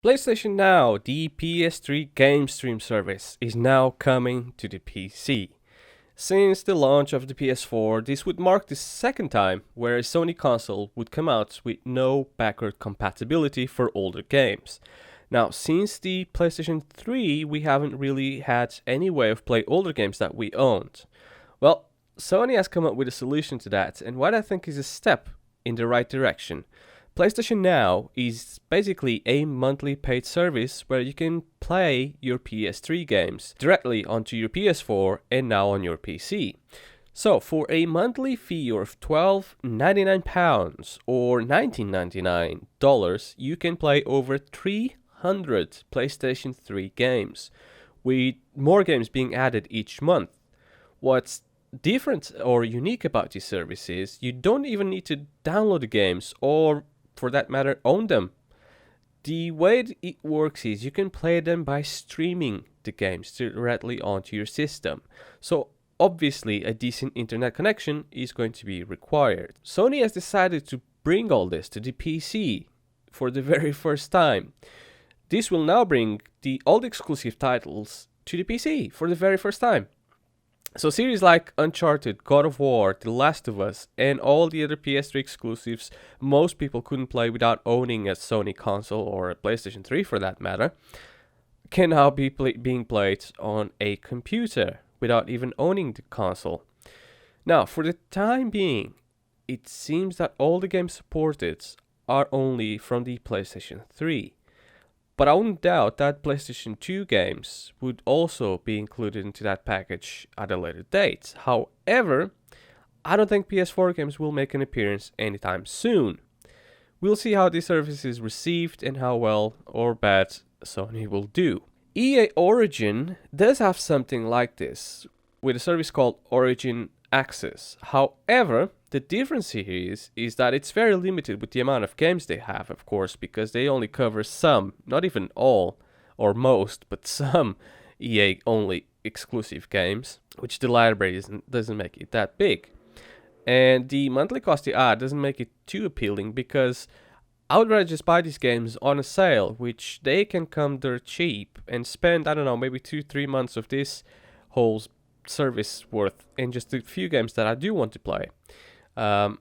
PlayStation Now, the PS3 game stream service, is now coming to the PC. Since the launch of the PS4, this would mark the second time where a Sony console would come out with no backward compatibility for older games. Now, since the PlayStation 3, we haven't really had any way of playing older games that we owned. Well, Sony has come up with a solution to that, and what I think is a step in the right direction. PlayStation Now is basically a monthly paid service where you can play your PS3 games directly onto your PS4 and now on your PC. So for a monthly fee of £12.99 or $19.99, you can play over 300 PlayStation 3 games, with more games being added each month. What's different or unique about this service is you don't even need to download the games or, for that matter, own them. The way it works is you can play them by streaming the games directly onto your system. So obviously a decent internet connection is going to be required. Sony has decided to bring all this to the PC for the very first time. This will now bring the old exclusive titles to the PC for the very first time. So series like Uncharted, God of War, The Last of Us, and all the other PS3 exclusives most people couldn't play without owning a Sony console or a PlayStation 3 for that matter, can now be being played on a computer without even owning the console. Now, for the time being, it seems that all the games supported are only from the PlayStation 3. But I wouldn't doubt that PlayStation 2 games would also be included into that package at a later date. However, I don't think PS4 games will make an appearance anytime soon. We'll see how this service is received and how well or bad Sony will do. EA Origin does have something like this, with a service called Origin Access. However, the difference here is that it's very limited with the amount of games they have, of course, because they only cover some, not even all or most, but some EA-only exclusive games, which the library doesn't make it that big. And the monthly cost to add doesn't make it too appealing because I would rather just buy these games on a sale, which they can come dirt cheap and spend, I don't know, maybe 2-3 months of this whole service worth in just a few games that I do want to play. That's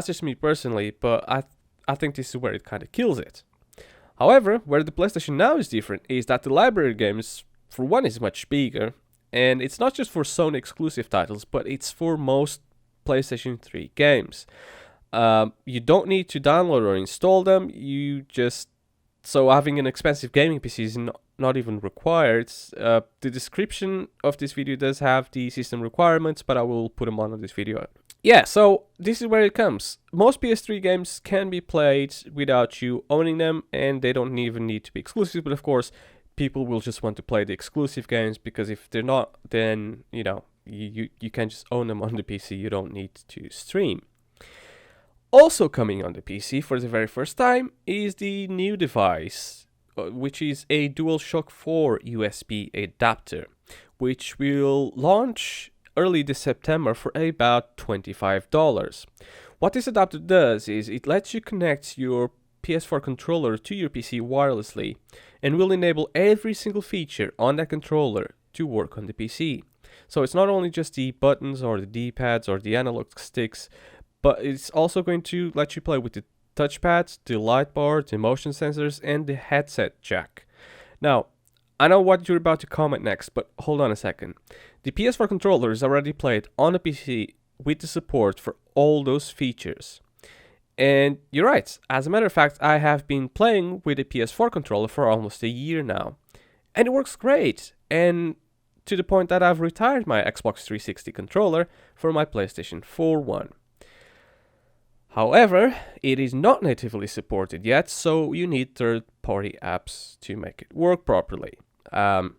just me personally, but I think this is where it kind of kills it. However, where the PlayStation Now is different is that the library of games, for one, is much bigger, and it's not just for Sony exclusive titles, but it's for most PlayStation 3 games. You don't need to download or install them. So having an expensive gaming PC is not even required. The description of this video does have the system requirements, but I will put them on this video. Yeah, so this is where it comes. Most PS3 games can be played without you owning them, and they don't even need to be exclusive, but of course, people will just want to play the exclusive games, because if they're not, then, you can just own them on the PC. You don't need to stream. Also coming on the PC for the very first time is the new device, which is a DualShock 4 USB adapter, which will launch early this September for about $25. What this adapter does is it lets you connect your PS4 controller to your PC wirelessly and will enable every single feature on that controller to work on the PC. So it's not only just the buttons or the D-pads or the analog sticks, but it's also going to let you play with the touchpad, the light bar, the motion sensors, and the headset jack. Now, I know what you're about to comment next, but hold on a second. The PS4 controller is already played on a PC with the support for all those features. And you're right. As a matter of fact, I have been playing with a PS4 controller for almost a year now. And it works great. And to the point that I've retired my Xbox 360 controller for my PlayStation 4 one. However, it is not natively supported yet, so you need third-party apps to make it work properly. How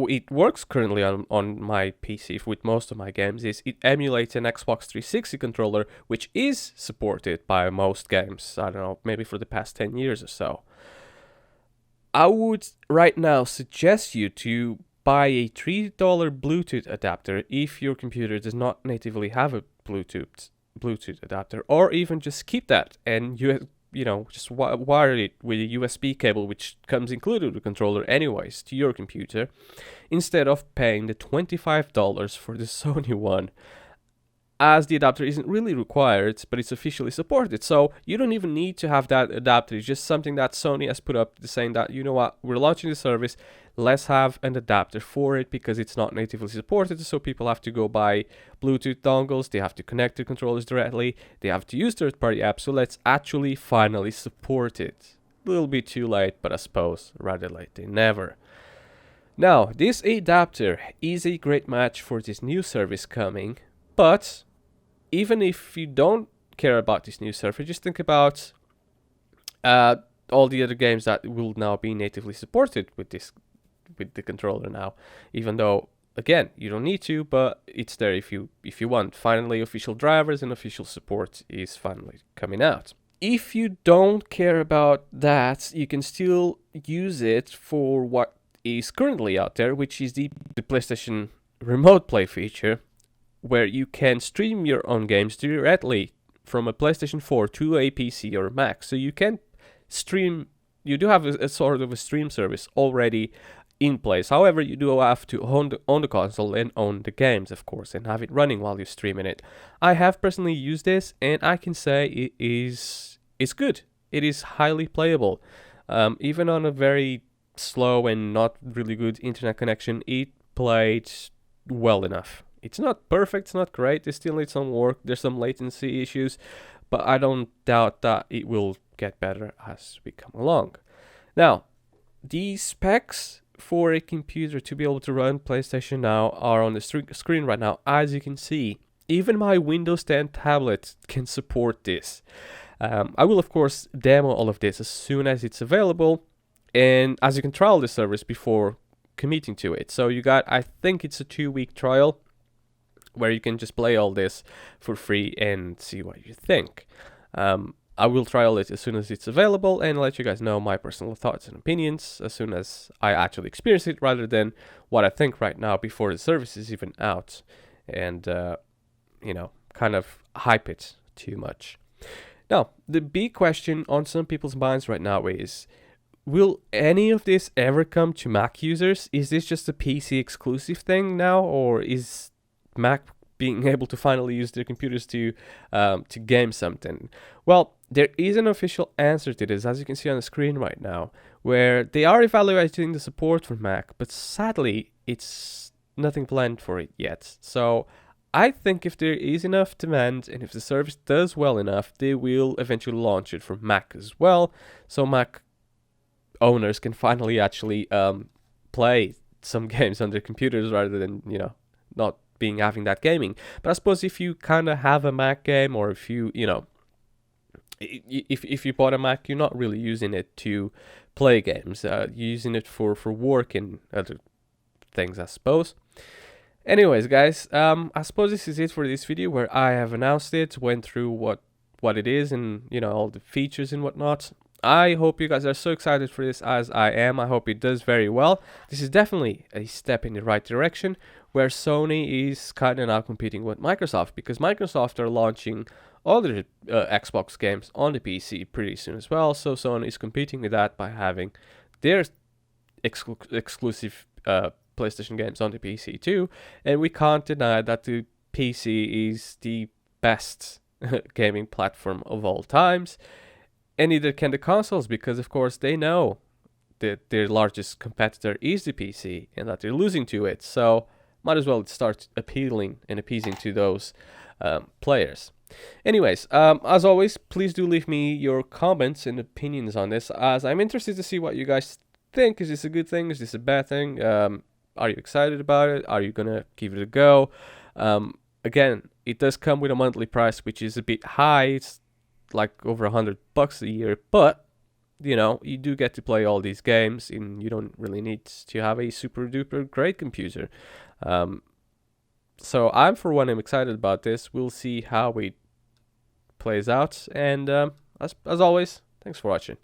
it works currently on my PC with most of my games is it emulates an Xbox 360 controller, which is supported by most games, I don't know, maybe for the past 10 years or so. I would right now suggest you to buy a $3 Bluetooth adapter if your computer does not natively have a Bluetooth adapter, or even just keep that and just wire it with a USB cable, which comes included with the controller anyways, to your computer, instead of paying the $25 for the Sony one, as the adapter isn't really required, but it's officially supported. So you don't even need to have that adapter. It's just something that Sony has put up, saying that, you know what, we're launching the service, let's have an adapter for it, because it's not natively supported, so people have to go buy Bluetooth dongles, they have to connect their controllers directly, they have to use third-party apps, so let's actually finally support it. A little bit too late, but I suppose rather late than never. Now, this adapter is a great match for this new service coming, but even if you don't care about this new service, just think about all the other games that will now be natively supported with the controller now. Even though, again, you don't need to, but it's there if you want. Finally, official drivers and official support is finally coming out. If you don't care about that, you can still use it for what is currently out there, which is the PlayStation Remote Play feature, where you can stream your own games directly from a PlayStation 4 to a PC or a Mac. So you can stream, you do have a sort of a stream service already in place. However, you do have to own the console and own the games, of course, and have it running while you're streaming it. I have personally used this, and I can say it's good. It is highly playable. Even on a very slow and not really good internet connection, it played well enough. It's not perfect, it's not great, it still needs some work, there's some latency issues, but I don't doubt that it will get better as we come along. Now, the specs for a computer to be able to run PlayStation Now are on the screen right now. As you can see, even my Windows 10 tablet can support this. I will, of course, demo all of this as soon as it's available, and as you can trial the service before committing to it. So you got, I think it's a 2-week trial, where you can just play all this for free and see what you think. I will trial it as soon as it's available and let you guys know my personal thoughts and opinions as soon as I actually experience it, rather than what I think right now before the service is even out, and kind of hype it too much. Now, the big question on some people's minds right now is, will any of this ever come to Mac users? Is this just a PC exclusive thing now, or is Mac being able to finally use their computers to game something? Well, there is an official answer to this, as you can see on the screen right now, where they are evaluating the support for Mac, but sadly, it's nothing planned for it yet. So I think if there is enough demand and if the service does well enough, they will eventually launch it for Mac as well, so Mac owners can finally actually play some games on their computers rather than, not having that gaming. But I suppose if you kind of have a Mac game, or if you if you bought a Mac, you're not really using it to play games, you're using it for work and other things, I suppose. Anyways, guys, I suppose this is it for this video, where I have announced it, went through what it is, and all the features and whatnot. I hope you guys are so excited for this as I am. I hope it does very well. This is definitely a step in the right direction, where Sony is kind of now competing with Microsoft, because Microsoft are launching all their Xbox games on the PC pretty soon as well. So Sony is competing with that by having their exclusive PlayStation games on the PC too. And we can't deny that the PC is the best gaming platform of all times. And neither can the consoles, because of course they know that their largest competitor is the PC and that they're losing to it. So might as well start appealing and appeasing to those players. Anyways, as always, please do leave me your comments and opinions on this, as I'm interested to see what you guys think. Is this a good thing? Is this a bad thing? Are you excited about it? Are you gonna give it a go? Again, it does come with a monthly price, which is a bit high. It's like over $100 a year, but you do get to play all these games, and you don't really need to have a super duper great computer. So I'm, for one, I'm excited about this. We'll see how it plays out, and as always, thanks for watching.